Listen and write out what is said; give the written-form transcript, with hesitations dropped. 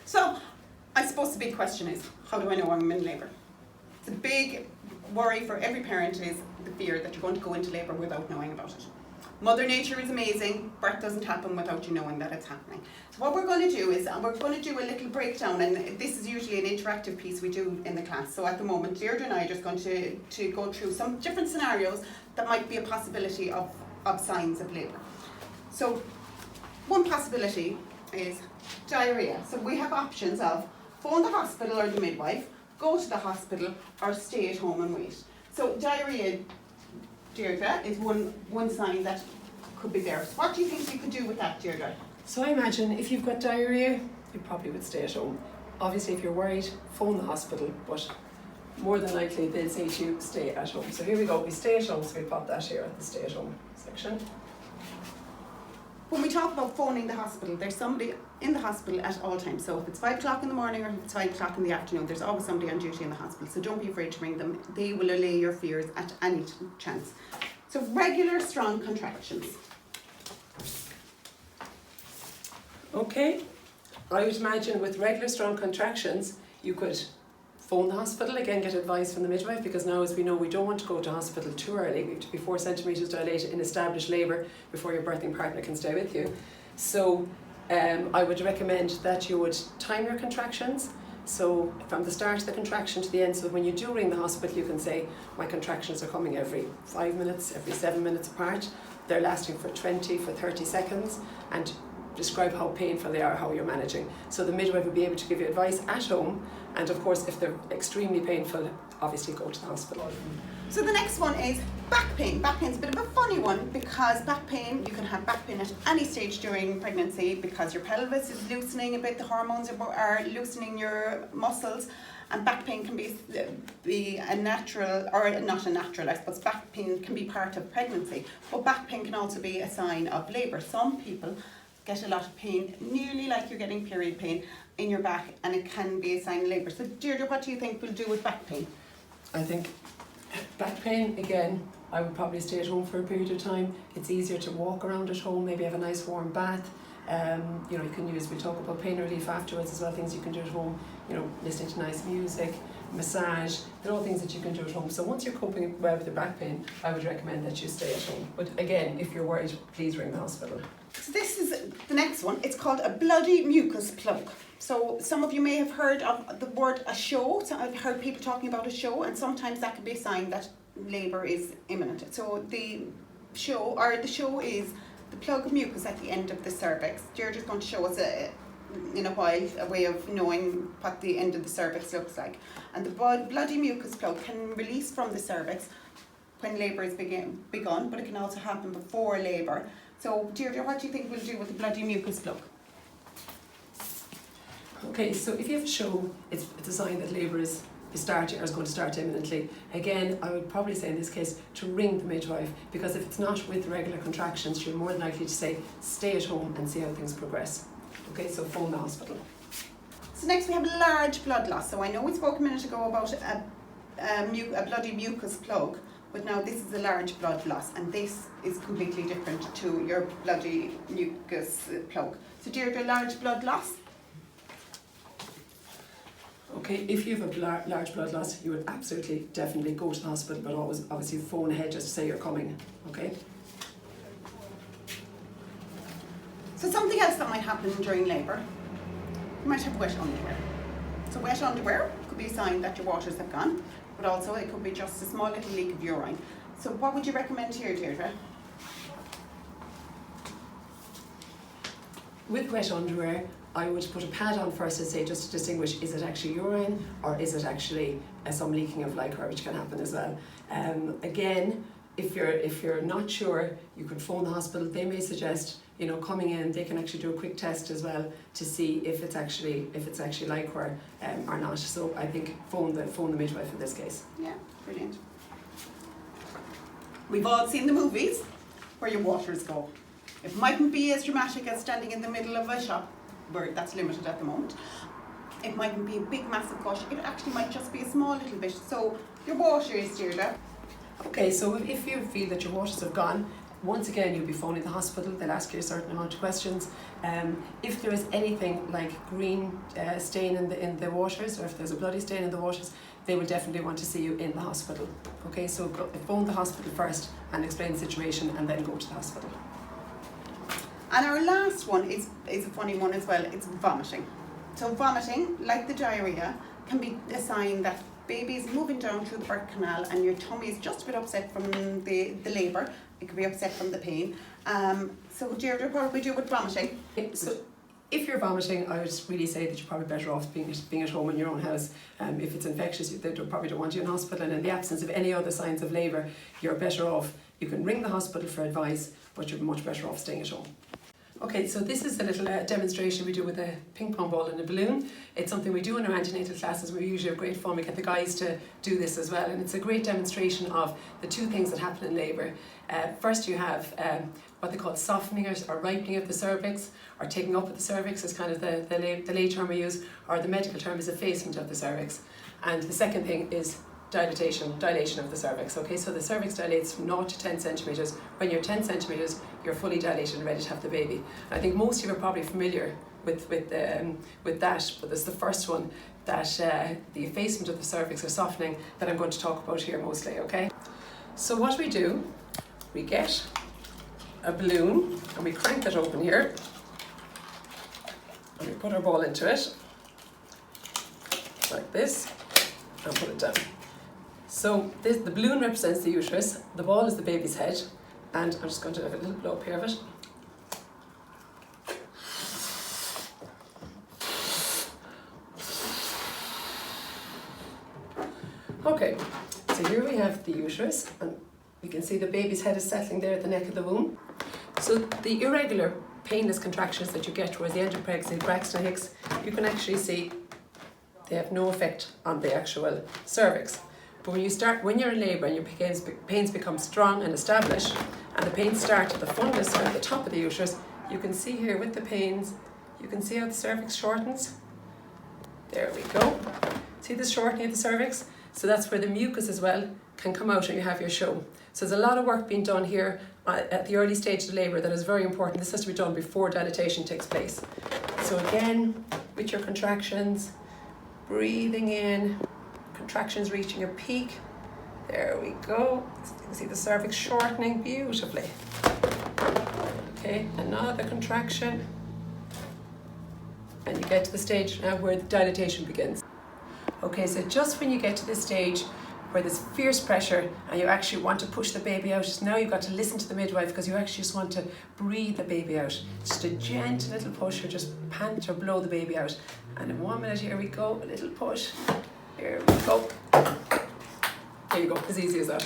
So I suppose the big question is, how do I know I'm in labour? It's a big worry for every parent is the fear that you're going to go into labour without knowing about it. Mother Nature is amazing. Birth doesn't happen without you knowing that it's happening. So what we're going to do is, we're going to do a little breakdown, and this is usually an interactive piece we do in the class. So at the moment, Deirdre and I are just going to go through some different scenarios that might be a possibility of signs of labour. So one possibility is diarrhea. So we have options of phone the hospital or the midwife, go to the hospital, or stay at home and wait. So diarrhea, Deirdre, is one sign that could be there. So what do you think you could do with that, Deirdre? So I imagine if you've got diarrhea, you probably would stay at home. Obviously, if you're worried, phone the hospital, but more than likely they'll say to you, stay at home. So here we go, we stay at home, so we pop that here at the stay at home section. When we talk about phoning the hospital, there's somebody in the hospital at all times. So if it's 5 o'clock in the morning or if it's 5 o'clock in the afternoon, there's always somebody on duty in the hospital. So don't be afraid to ring them. They will allay your fears at any chance. So regular strong contractions. Okay, I would imagine with regular strong contractions, you could phone the hospital, again get advice from the midwife, because now as we know we don't want to go to hospital too early. We have to be 4 centimetres dilated in established labour before your birthing partner can stay with you. So I would recommend that you would time your contractions. So from the start of the contraction to the end, so that when you do ring the hospital you can say, my contractions are coming every 5 minutes, every 7 minutes apart. They're lasting for 20, for 30 seconds, and describe how painful they are, how you're managing. So the midwife will be able to give you advice at home, and of course if they're extremely painful, obviously go to the hospital. So the next one is back pain. Back pain is a bit of a funny one, because back pain, you can have back pain at any stage during pregnancy because your pelvis is loosening a bit, the hormones are loosening your muscles, and back pain can be a natural, or not a natural, I suppose back pain can be part of pregnancy, but back pain can also be a sign of labour. Some people get a lot of pain, nearly like you're getting period pain in your back, and it can be a sign of labour. So Deirdre, what do you think we'll do with back pain? I think back pain, again, I would probably stay at home for a period of time. It's easier to walk around at home, maybe have a nice warm bath. You can use, we'll talk about pain relief afterwards as well, things you can do at home, listening to nice music, massage, they're all things that you can do at home. So once you're coping well with your back pain, I would recommend that you stay at home. But again, if you're worried, please ring the hospital. So this is the next one. It's called a bloody mucus plug. So some of you may have heard of the word a show. So I've heard people talking about a show, and sometimes that can be a sign that labour is imminent. So the show is the plug of mucus at the end of the cervix. Deirdre's going to show us in a while a way of knowing what the end of the cervix looks like. And the bloody mucus plug can release from the cervix when labour is begun, but it can also happen before labour. So Deirdre, what do you think we'll do with the bloody mucus plug? Okay, so if you have a show, it's a sign that labour is starting or is going to start imminently. Again, I would probably say in this case to ring the midwife, because if it's not with regular contractions, you're more than likely to say stay at home and see how things progress. Okay, so phone the hospital. So next we have large blood loss. So I know we spoke a minute ago about a bloody mucus plug, but now this is a large blood loss, and this is completely different to your bloody mucus plug. So Deirdre, large blood loss? Okay, if you have a large blood loss, you would absolutely, definitely go to the hospital, but always obviously phone ahead just to say you're coming, okay? So something else that might happen during labour, you might have wet underwear. So wet underwear could be a sign that your waters have gone, but also it could be just a small little leak of urine. So what would you recommend here, Deirdre? With wet underwear, I would put a pad on first and say, just to distinguish, is it actually urine or is it actually some leaking of lycra, which can happen as well. Again, if you're not sure, you could phone the hospital. They may suggest, coming in. They can actually do a quick test as well to see if it's actually lycra or not. So I think phone the midwife in this case. Yeah, brilliant. We've all seen the movies where your waters go. It mightn't be as dramatic as standing in the middle of a shop, where that's limited at the moment. It mightn't be a big massive gush, it actually might just be a small little bit. So your waters, Deirdre. Okay, so if you feel that your waters have gone, once again, you'll be phoning the hospital, they'll ask you a certain amount of questions. If there is anything like green stain in the waters, or if there's a bloody stain in the waters, they will definitely want to see you in the hospital. Okay, so phone the hospital first and explain the situation, and then go to the hospital. And our last one is a funny one as well. It's vomiting. So vomiting, like the diarrhea, can be a sign that baby is moving down through the birth canal and your tummy is just a bit upset from the labour. It could be upset from the pain. So Deirdre, what would we do with vomiting? So if you're vomiting, I would really say that you're probably better off being at home in your own house. If it's infectious, they probably don't want you in hospital, and in the absence of any other signs of labour, you're better off. You can ring the hospital for advice, but you're much better off staying at home. Okay, so this is a little demonstration we do with a ping pong ball and a balloon. It's something we do in our antenatal classes. We usually have great fun. We get the guys to do this as well, and it's a great demonstration of the two things that happen in labour. First, you have what they call softening or ripening of the cervix, or taking up of the cervix is kind of the lay term we use, or the medical term is effacement of the cervix. And the second thing is dilation of the cervix. Okay, so the cervix dilates from 0 to 10 centimetres. When you're 10 centimetres, you're fully dilated and ready to have the baby. I think most of you are probably familiar with that, but it's the first one, that the effacement of the cervix or softening, that I'm going to talk about here mostly. Okay, so what we do, we get a balloon and we crank it open here, and we put our ball into it like this and put it down. So the balloon represents the uterus, the ball is the baby's head, and I'm just going to have a little blow up here of it. Okay, so here we have the uterus, and you can see the baby's head is settling there at the neck of the womb. So the irregular painless contractions that you get towards the end of pregnancy, Braxton Hicks, you can actually see they have no effect on the actual cervix. But when you're in labour and your pains become strong and established, and the pains start at the fundus or at the top of the uterus, you can see here with the pains, you can see how the cervix shortens. There we go. See the shortening of the cervix? So that's where the mucus as well can come out and you have your show. So there's a lot of work being done here at the early stage of labour that is very important. This has to be done before dilatation takes place. So again, with your contractions, breathing in, contractions reaching a peak. There we go. You can see the cervix shortening beautifully. Okay, another contraction. And you get to the stage now where the dilatation begins. Okay, so just when you get to this stage where there's fierce pressure and you actually want to push the baby out, now you've got to listen to the midwife, because you actually just want to breathe the baby out. Just a gentle little push, or just pant or blow the baby out. And in 1 minute, here we go, a little push. Here we go. There you go, as easy as that.